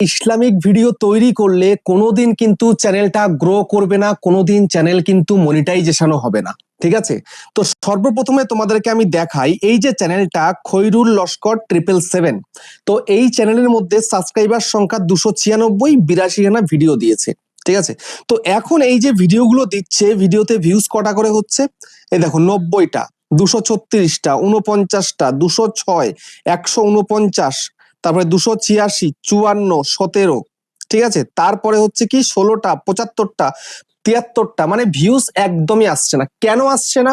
Islamic video তৈরি করলে কোনোদিন কিন্তু চ্যানেলটা গ্রো করবে না, কোনোদিন চ্যানেল কিন্তু মনিটাইজেশনও হবে না। ঠিক আছে, তো সর্বপ্রথমে তোমাদেরকে আমি দেখাই এই যে চ্যানেলটা খৈরুল লস্কর 777, তো এই চ্যানেলের মধ্যে সাবস্ক্রাইবার সংখ্যা 296, 82খানা ভিডিও দিয়েছে। ঠিক আছে, তো এখন এই যে ভিডিওগুলো দিচ্ছে, ভিডিওতে ভিউজ কটা করে হচ্ছে? এই দেখো 90টা, 236টা, 49টা, 206, 149, তারপরে 286, 54, 17। ঠিক আছে, তারপরে হচ্ছে কি 16টা, 75টা, 73টা, মানে ভিউজ একদমই আসছে না। কেন আসছে না?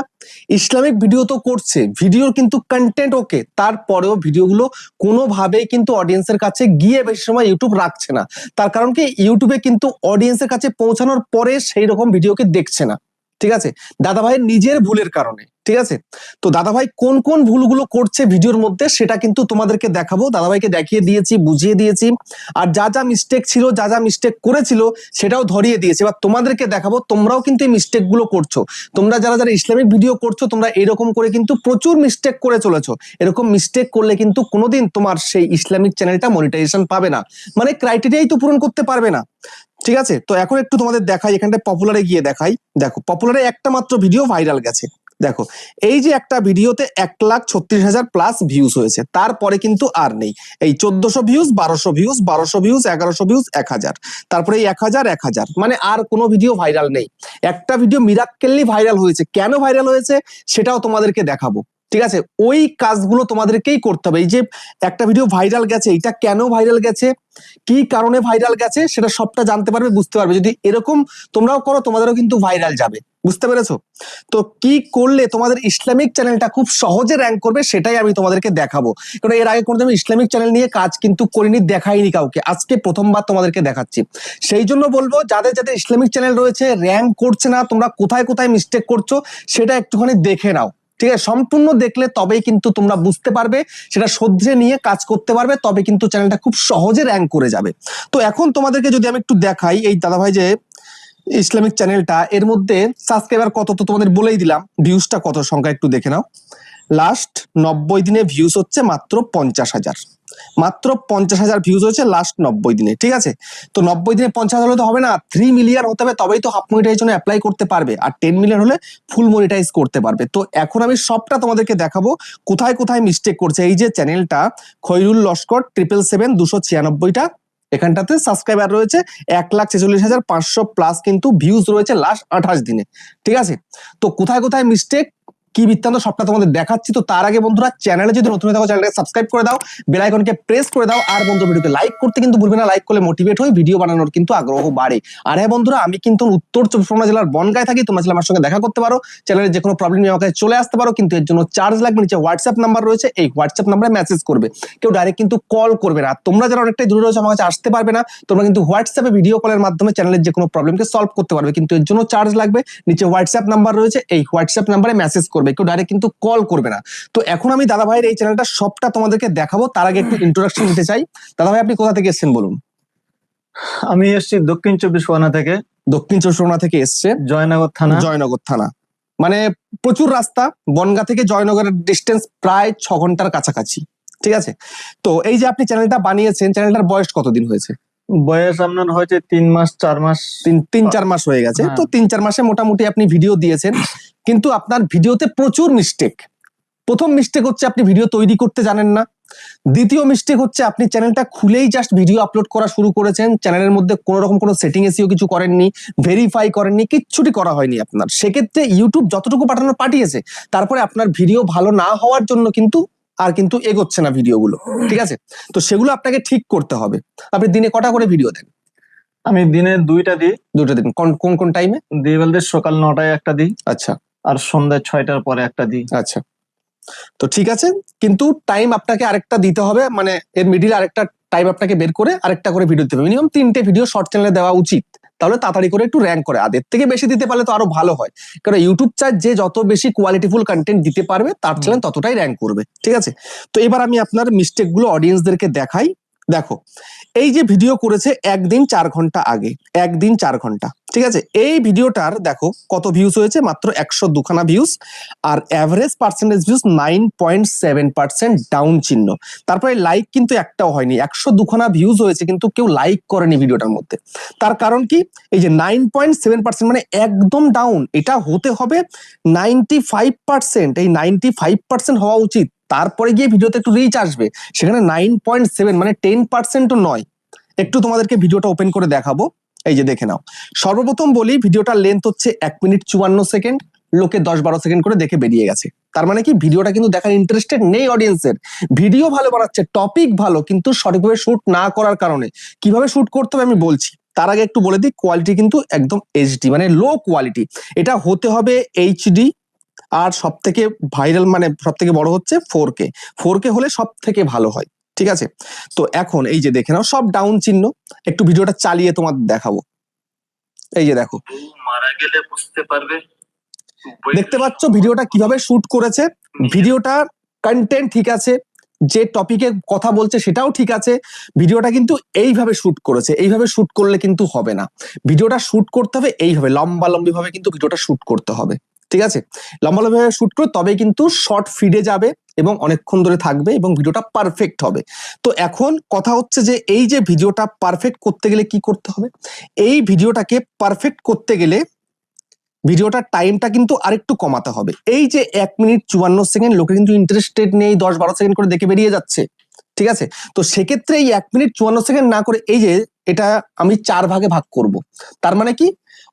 ইসলামিক ভিডিও তো করছে, ভিডিওর কিন্তু কন্টেন্ট ওকে, তারপরেও ভিডিওগুলো কোনোভাবেই কিন্তু অডিয়েন্সের কাছে গিয়ে বেশি সময় ইউটিউব রাখছে না। তার কারণ কি, ইউটিউবে কিন্তু অডিয়েন্সের কাছে পৌঁছানোর পরে সেই রকম ভিডিওকে দেখছে না। ঠিক আছে, দাদা ভাইয়ের নিজের ভুলের কারণে। ঠিক আছে, তো দাদা ভাই কোন কোন ভুলগুলো করছে ভিডিওর মধ্যে সেটা কিন্তু তোমাদেরকে দেখাবো। দাদা ভাইকে দেখিয়ে দিয়েছি, বুঝিয়ে দিয়েছি, আর যা যা মিস্টেক ছিল, যা যা মিস্টেক করেছিল সেটাও ধরিয়ে দিয়েছি। এবার তোমাদেরকে দেখাবো, তোমরাও কিন্তু এই মিস্টেক গুলো করছো। তোমরা যারা যারা ইসলামিক ভিডিও করছো, তোমরা এরকম করে কিন্তু প্রচুর মিস্টেক করে চলেছো। এরকম মিস্টেক করলে কিন্তু কোনোদিন তোমার সেই ইসলামিক চ্যানেলটা মনিটাইজেশন পাবে না, মানে ক্রাইটেরিয়াই তো পূরণ করতে পারবে না। ঠিক আছে, তো এখন একটু তোমাদের দেখাই, এখানটায় পপুলারে গিয়ে দেখাই। দেখো, পপুলারে একটা মাত্র ভিডিও ভাইরাল গেছে। দেখো, এই যে একটা ভিডিওতে 1,36,000 প্লাস ভিউজ হয়েছে, তারপরে কিন্তু আর নেই। এই 1400 ভিউজ, 1200 ভিউজ, 1200 ভিউজ, 1100 ভিউজ, 1000, তারপরে এই 1000, 1000, মানে আর কোনো ভিডিও ভাইরাল নেই। একটা ভিডিও মিরাক্কেলি ভাইরাল হয়েছে। কেন ভাইরাল হয়েছে সেটাও তোমাদেরকে দেখাবো। ঠিক আছে, ওই কাজগুলো তোমাদেরকেই করতে হবে। এই যে একটা ভিডিও ভাইরাল গেছে, এটা কেন ভাইরাল গেছে, কি কারণে ভাইরাল গেছে, সেটা সবটা জানতে পারবে, বুঝতে পারবে। যদি এরকম তোমরাও করো, তোমাদেরও কিন্তু ভাইরাল যাবে। বুঝতে পেরেছো? তো কি করলে তোমাদের ইসলামিক চ্যানেলটা খুব সহজে র্যাঙ্ক করবে সেটাই আমি তোমাদেরকে দেখাবো। কারণ এর আগে কোনোদিন ইসলামিক চ্যানেল নিয়ে কাজ কিন্তু করিনি, দেখাইনি কাউকে, আজকে প্রথমবার তোমাদেরকে দেখাচ্ছি। সেই জন্য বলবো, যাদের যাদের ইসলামিক চ্যানেল রয়েছে র্যাঙ্ক করছে না, তোমরা কোথায় কোথায় মিস্টেক করছো সেটা একটুখানি দেখে নাও। ঠিক আছে, সম্পূর্ণ দেখলে তবেই কিন্তু তোমরা বুঝতে পারবে, সেটা শুধরে নিয়ে কাজ করতে পারবে, তবে কিন্তু চ্যানেলটা খুব সহজে র্যাঙ্ক করে যাবে। তো এখন তোমাদেরকে যদি আমি একটু দেখাই, এই দাদাভাই যে ইসলামিক চ্যানেলটা, এর মধ্যে সাবস্ক্রাইবার কত তো তোমাদের বলেই দিলাম, ভিউজটা কত সংখ্যা একটু দেখে নাও। লাস্ট 90 দিনে ভিউজ হচ্ছে মাত্র 50,000, মাত্র 50,000 ভিউজ হয়েছে লাস্ট 90 দিনে। ঠিক আছে, তো 90 দিনে 50,000 হলে তো হবে না, 3 মিলিয়ন হতে হবে, তবেই তো হাফ মনিটাইজেশন অ্যাপ্লাই করতে পারবে, আর 10 মিলিয়ন হলে ফুল মনিটাইজ করতে পারবে। তো এখন আমি সবটা তোমাদেরকে দেখাবো কোথায় কোথায় মিস্টেক করছে। এই যে চ্যানেলটা খৈরুল লস্কর 777, 296টা, এখানটাতে সাবস্ক্রাইবার রয়েছে 1,46,500 প্লাস, কিন্তু ভিউজ রয়েছে লাস্ট 28 দিনে। ঠিক আছে, তো কোথায় কোথায় মিস্টেক, কি বৃত্তান্ত, সবটা তোমাদের দেখাচ্ছি। তো তার আগে বন্ধুরা, চ্যানেলে যদি নতুন হয়ে থাকো চ্যানেলটাকে সাবস্ক্রাইব করে দাও, বেল আইকনকে প্রেস করে দাও, আর বন্ধু ভিডিওতে লাইক করতে কিন্তু ভুলবে না। লাইক করলে মোটিভেট হয়ে ভিডিও বানানোর কিন্তু আগ্রহ বাড়ে। আর হ্যাঁ বন্ধুরা, আমি কিন্তু উত্তর 24 পরগনা জেলার বনগাঁয় থাকি, তোমরা চাইলে আমার সঙ্গে দেখা করতে পারো, চ্যানেলের যে কোনো প্রবলেম নিয়ে আমার কাছে চলে আসতে পারো, কিন্তু এর জন্য চার্জ লাগবে। নিচে হোয়াটসঅ্যাপ নাম্বার রয়েছে, এই হোয়াটসঅ্যাপ নাম্বারে মেসেজ করবে, কেউ ডাইরেক্ট কিন্তু কল করবে না। তোমরা যারা অনেকটাই দূরে রয়েছে, আমার কাছে আসতে পারবে না, তোমরা কিন্তু হোয়াটসঅ্যাপে ভিডিও কলের মাধ্যমে চ্যানেলের যে কোনো প্রবলেমকে সলভ করতে পারবে, কিন্তু এর জন্য চার্জ লাগবে। নিচে হোয়াটসঅ্যাপ নাম্বার রয়েছে, এই হোয়াটসঅ্যাপ নাম্বারে মেসেজ করবে, কেউ ডাইরেক্ট কিন্তু কল করবে না। তো এখন আমি দাদা ভাইয়ের এই চ্যানেলটা সবটা তোমাদেরকে দেখাবো। তার আগে একটু ইন্ট্রোডাকশন দিতে চাই। দাদা ভাই, আপনি কোথা থেকে এসেছেন বলুন? আমি এসেছি দক্ষিণ 24 পরগনা থেকে। দক্ষিণ 24 পরগনা থেকে এসছে, জয়নগর থানা। জয়নগর থানা, মানে প্রচুর রাস্তা। বনগাঁ থেকে জয়নগরের ডিস্টেন্স প্রায় 6 ঘন্টার কাছাকাছি। ঠিক আছে, তো এই যে আপনি চ্যানেলটা বানিয়েছেন, চ্যানেলটার বয়স কতদিন হয়েছে? বয়স আপনার হয়েছে 3 মাস 4 মাস, 3-4 মাস হয়ে গেছে। তো 3-4 মাসে মোটামুটি আপনি ভিডিও দিয়েছেন, কিন্তু আপনার ভিডিওতে প্রচুর মিস্টেক। প্রথম মিস্টেক হচ্ছে আপনি ভিডিও তৈরি করতে জানেন না। দ্বিতীয় মিস্টেক হচ্ছে আপনি চ্যানেলটা খুলেই জাস্ট ভিডিও আপলোড করা শুরু করেছেন, চ্যানেলের মধ্যে কোনো রকম কোনো সেটিং এসিও কিছু করেননি, ভেরিফাই করেননি, কিচ্ছুটি করা হয়নি আপনার। সেক্ষেত্রে ইউটিউব যতটুকু পাঠিয়েছে, তারপরে আপনার ভিডিও ভালো না হওয়ার জন্য কিন্তু আর কিন্তু এগোচ্ছে না ভিডিওগুলো। ঠিক আছে, তো সেগুলো আপনাকে ঠিক করতে হবে। আপনি দিনে কটা করে ভিডিও দেন? আমি দিনে 2টা দিই। 2টা দিন, কোন কোন টাইমে দিই বলতে সকাল 9টায় একটা দিই, আচ্ছা, আর সন্ধ্যা 6টার পরে একটা দিই। আচ্ছা, তো ঠিক আছে, কিন্তু টাইম আপনাকে আরেকটা দিতে হবে, মানে এর মিডিল আরেকটা টাইম আপনাকে বের করে আরেকটা করে ভিডিও দিতে হবে। মিনিমাম 3টে ভিডিও শর্ট চ্যানেলে দেওয়া উচিত, তাহলে তাড়াতাড়ি করে একটু র্যাঙ্ক করে। আদের থেকে বেশি দিতে পারলে তো আরো ভালো হয়, কারণ ইউটিউব চায় যে যত বেশি কোয়ালিটিফুল কন্টেন্ট দিতে পারবে তার চ্যানেল ততটাই র্যাঙ্ক করবে। ঠিক আছে, তো এবার আমি আপনার মিস্টেক গুলো অডিয়েন্সদেরকে দেখাই, দেখো এই যে ভিডিও করেছে একদিন 4 ঘন্টা আগে, একদিন 4 ঘন্টা, ঠিক আছে। এই ভিডিওটার দেখো কত ভিউজ হয়েছে, মাত্র 102খানা ভিউজ, আর অ্যাভারেজ পার্সেন্টেজ ভিউজ 9.7%, ডাউন চিহ্ন। তারপরে লাইক কিন্তু একটাও হয়নি, 102খানা ভিউজ হয়েছে কিন্তু কেউ লাইক করেনি ভিডিওটার মধ্যে। তার কারণ কি, এই যে 9.7% মানে একদম ডাউন, এটা হতে হবে 95%, এই 95% হওয়া উচিত, তারপরে গিয়ে ভিডিওতে একটু রিচ আসবে। সেখানে 9.7 মানে 10%ও নয়। একটু তোমাদেরকে ভিডিওটা ওপেন করে দেখাবো, এই যে দেখে নাও। সর্বপ্রথম বলি, ভিডিওটার লেন্থ হচ্ছে 1 মিনিট 54 সেকেন্ড, লোকে 10-12 সেকেন্ড করে দেখে বেরিয়ে গেছে। তার মানে কি, ভিডিওটা কিন্তু দেখার ইন্টারেস্টেড নেই অডিয়েন্সের। ভিডিও ভালো বানাচ্ছে, টপিক ভালো, কিন্তু সঠিকভাবে শুট না করার কারণে। কিভাবে শুট করতে হবে আমি বলছি, তার আগে একটু বলে দিই, কোয়ালিটি কিন্তু একদম এইচডি মানে লো কোয়ালিটি। এটা হতে হবে এইচডি, আর সব থেকে ভাইরাল মানে সব থেকে বড় হচ্ছে 4K। 4K হলে সব থেকে ভালো হয়, ঠিক আছে। তো এখন এই যে দেখে নাও, সব ডাউন চিহ্ন। একটু ভিডিওটা চালিয়ে তোমাদের দেখাবো, এই যে দেখো, মারা গেলে বুঝতে পারবে। দেখতে পাচ্ছ ভিডিওটা কিভাবে শুট করেছে। ভিডিওটা কন্টেন্ট ঠিক আছে, যে টপিকে কথা বলছে সেটাও ঠিক আছে। ভিডিওটা কিন্তু এইভাবে শুট করেছে, এইভাবে শুট করলে কিন্তু হবে না। ভিডিওটা শুট করতে হবে এইভাবে, লম্বালম্বি ভাবে কিন্তু ভিডিওটা শুট করতে হবে, ঠিক আছে। লম্বালম্বি ভাবে শুট করে তবে কিন্তু শর্ট ফিডে যাবে এবং অনেকক্ষণ ধরে থাকবে এবং ভিডিওটা পারফেক্ট হবে। তো এখন কথা হচ্ছে যে এই যে ভিডিওটা পারফেক্ট করতে গেলে কি করতে হবে। এই ভিডিওটাকে পারফেক্ট করতে গেলে ভিডিওটার টাইমটা কিন্তু আরেকটু কমাতে হবে। এই যে 1 মিনিট 54 সেকেন্ড, লোকে কিন্তু ইন্টারেস্টেড নেই, 10-12 সেকেন্ড করে দেখে বেরিয়ে যাচ্ছে, ঠিক আছে। তো সেক্ষেত্রে এই 1 মিনিট 54 সেকেন্ড না করে, এই যে এটা আমি 4 ভাগে ভাগ করব। তার মানে কি,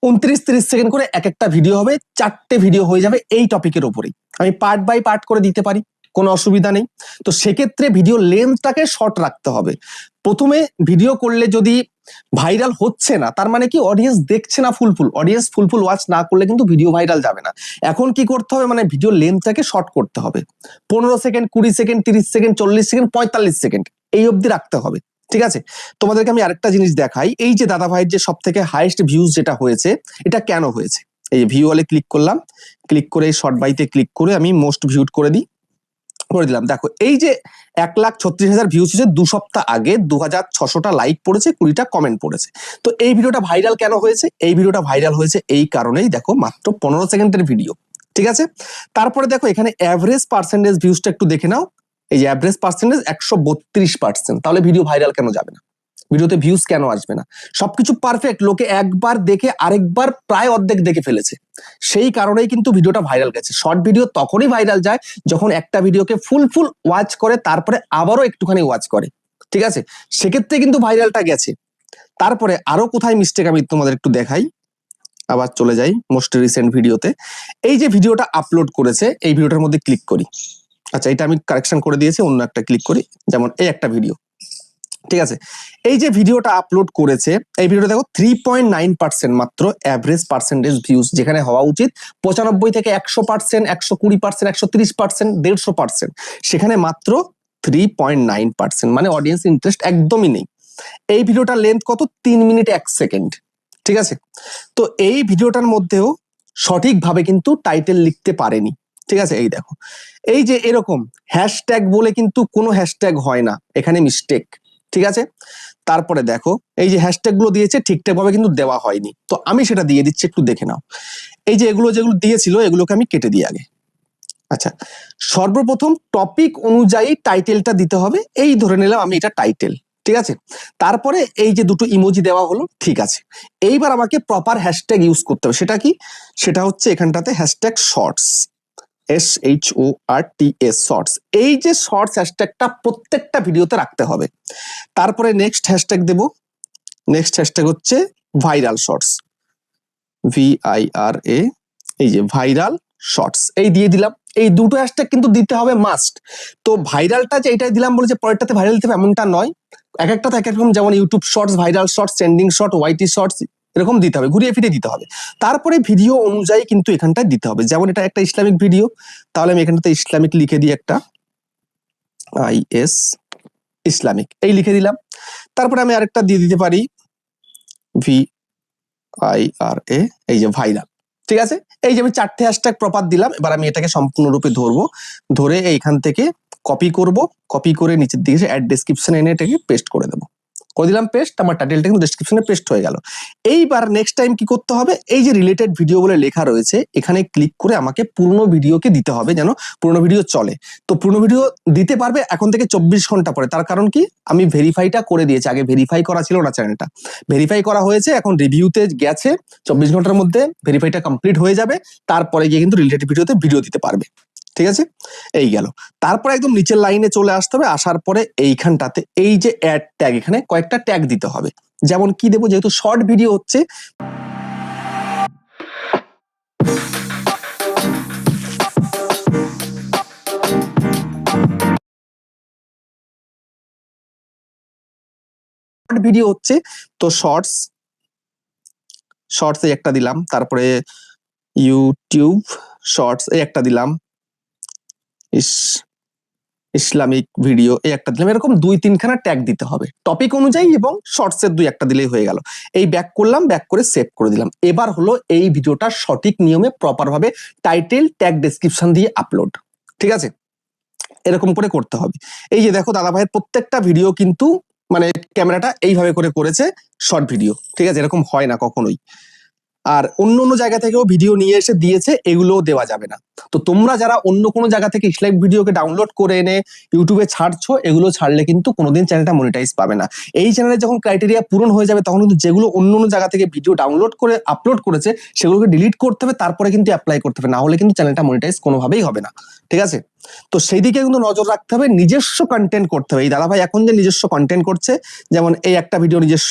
29-30 সেকেন্ড করে এক একটা ভিডিও হবে, 4টে ভিডিও হয়ে যাবে এই টপিকের উপরেই। আমি পার্ট বাই পার্ট করে দিতে পারি, কোনো অসুবিধা নেই। তো সেক্ষেত্রে ভিডিও লেন্থটাকে শর্ট রাখতে হবে। প্রথমে ভিডিও করলে যদি ভাইরাল হচ্ছে না, তার মানে কি অডিয়েন্স দেখছে না ফুলফুল, অডিয়েন্স ফুলফুল ওয়াচ না করলে কিন্তু ভিডিও ভাইরাল যাবে না। এখন কি করতে হবে, মানে ভিডিও লেন্থটাকে শর্ট করতে হবে। 15 second, 20 second, 30 second, 40 second, 45 second, এই অবধি রাখতে হবে, ঠিক আছে। তোমাদেরকে আমি আরেকটা জিনিস দেখাই, এই যে দাদা ভাইয়ের যে সব থেকে হাইয়েস্ট ভিউজ যেটা হয়েছে, এটা কেন হয়েছে। এই যে ভিউ ওয়ালে ক্লিক করলাম, ক্লিক করে শর্ট বাইতে ক্লিক করে আমি মোস্ট ভিউড করে দিলাম। দেখো এই যে 1,36,000 ভিউজ হচ্ছে 2 সপ্তাহ আগে, 2,600টা লাইক পড়েছে, 20টা কমেন্ট পড়েছে। তো এই ভিডিওটা ভাইরাল কেন হয়েছে, এই ভিডিওটা ভাইরাল হয়েছে এই কারণেই, দেখো মাত্র 15 সেকেন্ডের ভিডিও, ঠিক আছে। তারপরে দেখো এখানে অ্যাভারেজ পার্সেন্টেজ ভিউজটা একটু দেখে নাও, এই যে অ্যাভারেজ পার্সেন্টেজ 132%। তাহলে ভিডিও ভাইরাল কেন যাবে না, ভিডিওতে ভিউজ কেন আসবে না। সবকিছু পারফেক্ট, লোকে একবার দেখে আরেকবার প্রায় অর্ধেক দেখে ফেলেছে, সেই কারণেই কিন্তু ভিডিওটা ভাইরাল গেছে। শর্ট ভিডিও তখনই ভাইরাল যায় যখন একটা ভিডিওকে ফুল ওয়াচ করে, তারপরে আবারও একটুখানি ওয়াচ করে, ঠিক আছে। সেক্ষেত্রে কিন্তু ভাইরালটা গেছে। তারপরে আরো কোথায় মিস্টেক আমি তোমাদের একটু দেখাই, আবার চলে যাই মোস্ট রিসেন্ট ভিডিওতে। এই যে ভিডিওটা আপলোড করেছে, এই ভিডিওটার মধ্যে ক্লিক করি। আচ্ছা, এটা আমি কারেকশন করে দিয়েছি, অন্য একটা ক্লিক করি, যেমন এই একটা ভিডিও, ঠিক আছে। এই যে ভিডিওটা আপলোড করেছে, এই ভিডিওটা দেখো 3.9% মাত্র অ্যাভারেজ পার্সেন্টেজ ভিউজ, যেখানে হওয়া উচিত 95 থেকে 100%, 120%, 130%, 150%, সেখানে মাত্র 3.9%, মানে অডিয়েন্স ইন্টারেস্ট একদমই নেই। এই ভিডিওটার লেন্থ কত, 3 মিনিট 1 সেকেন্ড, ঠিক আছে। তো এই ভিডিওটার মধ্যেও সঠিকভাবে কিন্তু টাইটেল লিখতে পারেনি, ঠিক আছে। এই দেখো, এই যে এরকম হ্যাশট্যাগ বলে কিন্তু কোনো হ্যাশট্যাগ হয় না, এখানে মিস্টেক, ঠিক আছে। তারপরে দেখো এই যে হ্যাশট্যাগ গুলো দিয়েছে ঠিকঠাক ভাবে কিন্তু দেওয়া হয়নি, তো আমি সেটা দিয়ে দিচ্ছি, একটু দেখে নাও। এই যে যেগুলো দিয়েছিল এগুলোকে আমি কেটে দিই আগে। আচ্ছা, সর্বপ্রথম টপিক অনুযায়ী টাইটেলটা দিতে হবে, এই ধরে নিলাম আমি এটা টাইটেল, ঠিক আছে। তারপরে এই যে দুটো ইমোজি দেওয়া হলো, ঠিক আছে। এইবার আমাকে প্রপার হ্যাশট্যাগ ইউজ করতে হবে, সেটা কি, সেটা হচ্ছে এখানটাতে হ্যাশট্যাগ শর্টস, SHORTS, শর্টস। এই যে শর্টস হ্যাশট্যাগটা প্রত্যেকটা ভিডিওতে রাখতে হবে। তারপরে নেক্সট হ্যাশট্যাগ দেব, নেক্সট হ্যাশট্যাগ হচ্ছে ভাইরাল শর্টস, VIRA, এই যে ভাইরাল শর্টস, এই দিয়ে দিলাম। এই দুটো হ্যাশট্যাগ কিন্তু দিতে হবে মাস্ট। তো ভাইরালটা যে এটাই দিলাম বলে যে পরেরটাতে ভাইরাল দিতে হবে এমনটা নয়, এক একটাতে এক এক রকম, যেমন YouTube shorts, viral shorts, trending short, YT shorts, এরকম দিতে হবে, ঘুরিয়ে ফিরে দিতে হবে। তারপরে ভিডিও অনুযায়ী কিন্তু এখানটায় দিতে হবে, যেমন এটা একটা ইসলামিক ভিডিও, তাহলে আমি এখানটাতে ইসলামিক লিখে দিই, একটা IS ইসলামিক, এই লিখে দিলাম। তারপরে আমি আরেকটা দিয়ে দিতে পারি VIRA, এই যে ভাইরাল, ঠিক আছে। এই যে আমি 4টে হ্যাশট্যাগ প্রপার দিলাম। এবার আমি এটাকে সম্পূর্ণরূপে ধরবো, ধরে এইখান থেকে কপি করব, কপি করে নিচের দিকে অ্যাড ডেসক্রিপশনে এনে এটাকে পেস্ট করে দেবো। করে দিলাম পেস্ট, আমার টাইটেলটা কিন্তু ডেসক্রিপশনে পেস্ট হয়ে গেল। এইবার নেক্সট টাইম কি করতে হবে, এই যে রিলেটেড ভিডিও বলে লেখা রয়েছে এখানে ক্লিক করে আমাকে পুরনো ভিডিওকে দিতে হবে, যেন পুরনো ভিডিও চলে। তো পুরনো ভিডিও দিতে পারবে এখন থেকে 24 ঘন্টা পরে। তার কারণ কি, আমি ভেরিফাইটা করে দিয়েছি, আগে ভেরিফাই করা ছিল না চ্যানেলটা, ভেরিফাই করা হয়েছে, এখন রিভিউতে গেছে, 24 ঘন্টার মধ্যে ভেরিফাইটা কমপ্লিট হয়ে যাবে, তারপরে গিয়ে কিন্তু রিলেটেড ভিডিওতে ভিডিও দিতে পারবে। ঠিক আছে, এই গেল। তারপরে একদম নিচের লাইনে চলে আসতে হবে, আসার পরে এইখানটাতে এই যে অ্যাড ট্যাগ, এখানে কয়েকটা ট্যাগ দিতে হবে। যেমন কি দেবো, যেহেতু শর্ট ভিডিও হচ্ছে, ভিডিও হচ্ছে তো শর্টস, শর্টস এই একটা দিলাম, তারপরে ইউটিউব শর্টস এই একটা দিলাম, ইসলামিক ভিডিও এই একটা দিলাম। এরকম 2-3খানা ট্যাগ দিতে হবে টপিক অনুযায়ী, এবং শর্টস এর 2-1টা দিলেই হয়ে গেল। এই ব্যাক করলাম, ব্যাক করে সেভ করে দিলাম। এবার হলো এই ভিডিওটা সঠিক নিয়মে প্রপার ভাবে টাইটেল ট্যাগ ডেসক্রিপশন দিয়ে আপলোড। ঠিক আছে, এরকম করে করতে হবে। এই যে দেখো দাদা ভাইয়ের প্রত্যেকটা ভিডিও কিন্তু মানে ক্যামেরাটা এইভাবে করে করেছে, শর্ট ভিডিও। ঠিক আছে, এরকম হয় না কখনোই। আর অন্য অন্য জায়গা থেকেও ভিডিও নিয়ে এসে দিয়েছে, এগুলোও দেওয়া যাবে না। তো তোমরা যারা অন্য কোনো জায়গা থেকে ইসলামিক ভিডিওকে ডাউনলোড করে এনে ইউটিউবে ছাড়ছো, এগুলো ছাড়লে কিন্তু কোনোদিন চ্যানেলটা মনিটাইজ পাবে না। এই চ্যানেলে যখন ক্রাইটেরিয়া পূরণ হয়ে যাবে, তখন কিন্তু যেগুলো অন্য অন্য জায়গা থেকে ভিডিও ডাউনলোড করে আপলোড করেছে, সেগুলোকে ডিলিট করতে হবে, তারপরে কিন্তু অ্যাপ্লাই করতে হবে, না হলে কিন্তু চ্যানেলটা মনিটাইজ কোনোভাবেই হবে না। ঠিক আছে, তো সেই দিকে কিন্তু নজর রাখতে হবে, নিজস্ব কন্টেন্ট করতে হবে। এই দাদা ভাই এখন যে নিজস্ব কন্টেন্ট করছে, যেমন এই একটা ভিডিও নিজস্ব,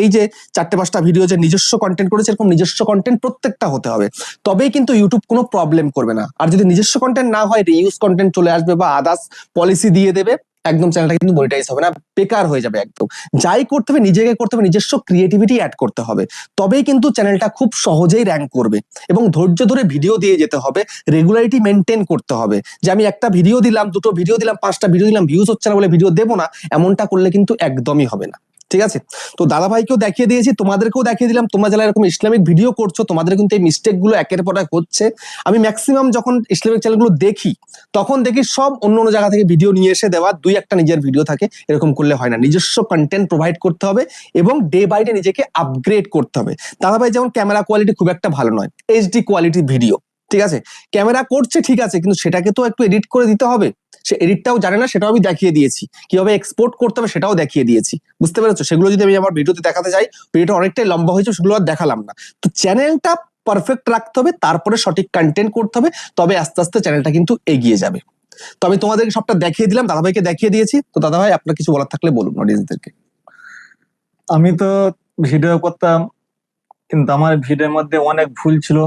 এই যে 4-5টা ভিডিও যে নিজস্ব কন্টেন্ট করেছে, এরকম নিজস্ব কন্টেন্ট প্রত্যেকটা হতে হবে, তবেই কিন্তু ইউটিউব কোনো প্রবলেম করবে না। আর যদি নিজস্ব কন্টেন্ট না হয়, রিইউজ কন্টেন্ট চলে আসবে বা আদার্স পলিসি দিয়ে দেবে, একদম চ্যানেলটা কিন্তু মনিটাইজ হবে না, বেকার হয়ে যাবে একদম। যাই করতে হবে নিজেকে করতে হবে, নিজস্ব ক্রিয়েটিভিটি অ্যাড করতে হবে, তবেই কিন্তু চ্যানেলটা খুব সহজেই র্যাঙ্ক করবে। এবং ধৈর্য ধরে ভিডিও দিয়ে যেতে হবে, রেগুলারিটি মেনটেন করতে হবে। যে আমি একটা ভিডিও দিলাম, 2টো ভিডিও দিলাম, 5টা ভিডিও দিলাম, ভিউজ হচ্ছে না বলে ভিডিও দেবো না, এমনটা করলে কিন্তু একদমই হবে না। ঠিক আছে, তো দাদা ভাইকেও দেখিয়ে দিয়েছি, তোমাদেরকেও দেখিয়ে দিলাম। তোমরা যারা এরকম ইসলামিক ভিডিও করছো, তোমাদের কিন্তু এই মিস্টেক গুলো একের পর এক হচ্ছে। আমি ম্যাক্সিমাম যখন ইসলামিক চ্যানেলগুলো দেখি, তখন দেখি সব অন্য অন্য জায়গা থেকে ভিডিও নিয়ে এসে দেওয়া, 2-1টা নিজের ভিডিও থাকে। এরকম করলে হয় না, নিজস্ব কন্টেন্ট প্রোভাইড করতে হবে এবং ডে বাই ডে নিজেকে আপগ্রেড করতে হবে। দাদা ভাই যেমন ক্যামেরা কোয়ালিটি খুব একটা ভালো নয়, এইচডি কোয়ালিটির ভিডিও, ঠিক আছে, ক্যামেরা করছে ঠিক আছে, কিন্তু সেটাকে তো একটু এডিট করে দিতে হবে। সে এডিটটাও জানে না, সেটাও আমি দেখিয়ে দিয়েছি, কিভাবে এক্সপোর্ট করতে হবে সেটাও দেখিয়ে দিয়েছি। বুঝতে পেরেছো? সেগুলো যদি আমি আমার ভিডিওতে দেখাতে যাই, ভিডিওটা অনেকটাই লম্বা হয়েছে, সেগুলো আর দেখালাম না। তো চ্যানেলটা পারফেক্ট রাখতে হবে, তারপরে সঠিক কন্টেন্ট করতে হবে, তবে আস্তে আস্তে চ্যানেলটা কিন্তু এগিয়ে যাবে। তো আমি তোমাদেরকে সবটা দেখিয়ে দিলাম, দাদাভাইকে দেখিয়ে দিয়েছি। তো দাদা ভাই আপনার কিছু বলার থাকলে বলুন অডিয়েন্সদেরকে। আমি তো ভিডিও করতাম, কিন্তু আমার ভিডিওর মধ্যে অনেক ভুল ছিল,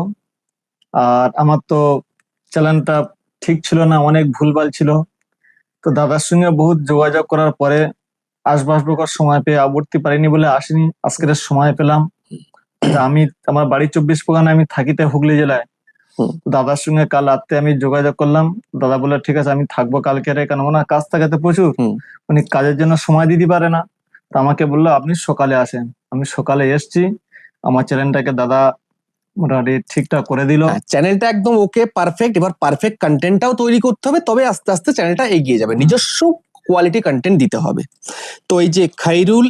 আর আমার তো চ্যানেলটা ঠিক ছিল না, অনেক ভুলভাল ছিল। তো দাদার সঙ্গে বহুত যোগাযোগ করার পরে আসবাসবকর সময় পেয়ে উঠতে পারিনি বলে আসিনি, আজকের সময় পেলাম। তা আমি, আমার বাড়ি 24 পরগনা, আমি থাকিতে হুগলি জেলায়। তো দাদার সঙ্গে কাল রাতে আমি যোগাযোগ করলাম, দাদা বলে ঠিক আছে আমি থাকবো কালকে রে, কেন না কাজ থাকে তো প্রচুর, উনি কাজের জন্য সময় দিতে পারে না। তো আমাকে বললো আপনি সকালে আসেন। আমি সকালে এসছি, আমার চ্যানেলটাকে দাদা মোটামুটি ঠিকঠাক করে দিল। চ্যানেলটা একদম ওকে, পারফেক্ট। এবার পারফেক্ট কন্টেন্টটাও তৈরি করতে হবে, তবে আস্তে আস্তে চ্যানেলটা এগিয়ে যাবে, নিজস্ব কোয়ালিটি কন্টেন্ট দিতে হবে। তো এই যে খাইরুল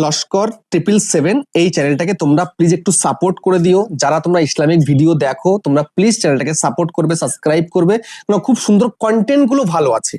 লস্কর 777 এই চ্যানেলটাকে তোমরা প্লিজ একটু সাপোর্ট করে দিও। যারা তোমরা ইসলামিক ভিডিও দেখো, তোমরা প্লিজ চ্যানেলটাকে সাপোর্ট করবে, সাবস্ক্রাইব করবে, কারণ খুব সুন্দর কন্টেন্ট গুলো ভালো আছে।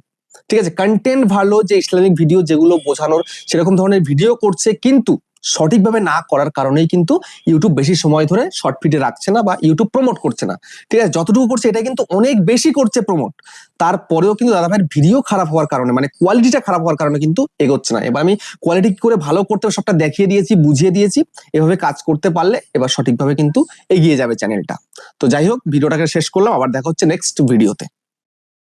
ঠিক আছে, কন্টেন্ট ভালো, যে ইসলামিক ভিডিও যেগুলো বোঝানোর সেরকম ধরনের ভিডিও করছে, কিন্তু সঠিকভাবে না করার কারণেই কিন্তু ইউটিউব বেশি সময় ধরে শর্ট ফিডে রাখছে না, বা ইউটিউব প্রমোট করছে না। ঠিক আছে, যতটুকু করছে এটা কিন্তু অনেক বেশি করছে প্রমোট, তারপরেও কিন্তু দাদা ভাইয়ের ভিডিও খারাপ হওয়ার কারণে, মানে কোয়ালিটিটা খারাপ হওয়ার কারণে কিন্তু এগোচ্ছে না। এবার আমি কোয়ালিটি কি করে ভালো করতে হবে সবটা দেখিয়ে দিয়েছি, বুঝিয়ে দিয়েছি। এভাবে কাজ করতে পারলে এবার সঠিকভাবে কিন্তু এগিয়ে যাবে চ্যানেলটা। তো যাই হোক, ভিডিওটাকে শেষ করলাম, আবার দেখা হচ্ছে নেক্সট ভিডিওতে।